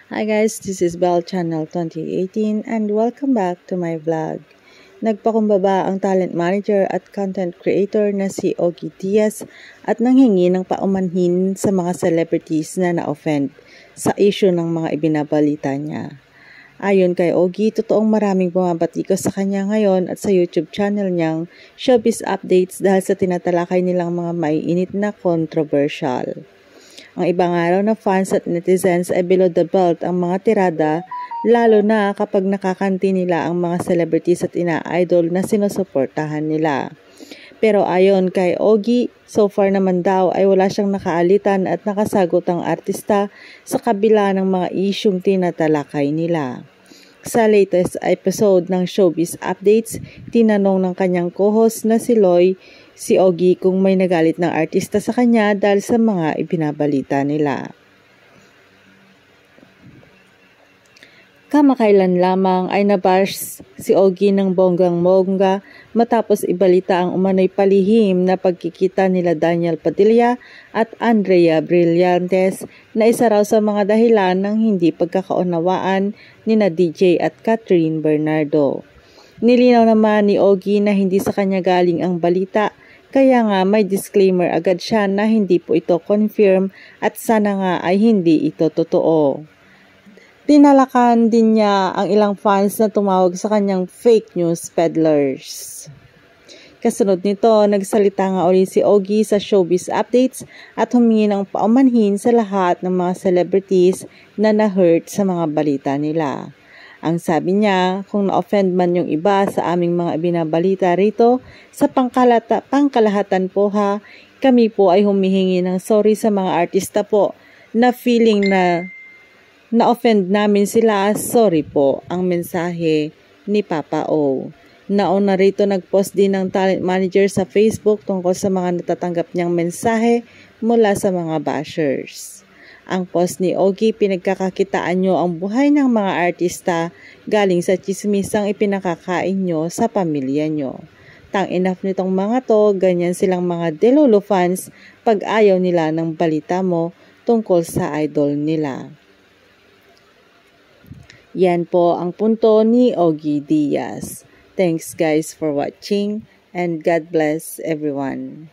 Hi guys, this is Bell Channel 2018 and welcome back to my vlog. Nagpakumbaba ang talent manager at content creator na si Ogie Diaz at nanghingi ng paumanhin sa mga celebrities na na-offend sa issue ng mga ibinabalita niya. Ayon kay Ogie, totoong maraming bumabatikos sa kanya ngayon at sa YouTube channel niyang Showbiz Updates dahil sa tinatalakay nilang mga maiinit na controversial. Ang ibang araw na fans at netizens ay below the belt ang mga tirada, lalo na kapag nakakanti nila ang mga celebrities at ina-idol na sinusuportahan nila. Pero ayon kay Ogie, so far naman daw ay wala siyang nakaalitan at nakasagot ang artista sa kabila ng mga isyung tinatalakay nila. Sa latest episode ng Showbiz Updates, tinanong ng kanyang co-host na si Loy si Ogie kung may nagalit ng artista sa kanya dahil sa mga ibinabalita nila. Kamakailan lamang ay nabash si Ogie ng bonggang-bongga matapos ibalita ang umano'y palihim na pagkikita nila Daniel Padilla at Andrea Brillantes na isa raw sa mga dahilan ng hindi pagkakaunawaan nina DJ at Catherine Bernardo. Nilinaw naman ni Ogie na hindi sa kanya galing ang balita, kaya nga may disclaimer agad siya na hindi po ito confirm at sana nga ay hindi ito totoo. Tinalakan din niya ang ilang fans na tumawag sa kanyang fake news peddlers. Kasunod nito, nagsalita nga ulit si Ogie sa Showbiz Updates at humingi ng paumanhin sa lahat ng mga celebrities na na-hurt sa mga balita nila. Ang sabi niya, kung na-offend man yung iba sa aming mga binabalita rito, sa pangkalahatan po ha, kami po ay humihingi ng sorry sa mga artista po na feeling na na-offend namin sila, sorry po, ang mensahe ni Papa O. Nauna rito nag-post din ng talent manager sa Facebook tungkol sa mga natatanggap niyang mensahe mula sa mga bashers. Ang post ni Ogie, pinagkakakitaan nyo ang buhay ng mga artista galing sa chismisang ipinakakain nyo sa pamilya nyo. Tang enough nitong mga to, ganyan silang mga delulu fans pag ayaw nila ng balita mo tungkol sa idol nila. Yan po ang punto ni Ogie Diaz. Thanks guys for watching and God bless everyone.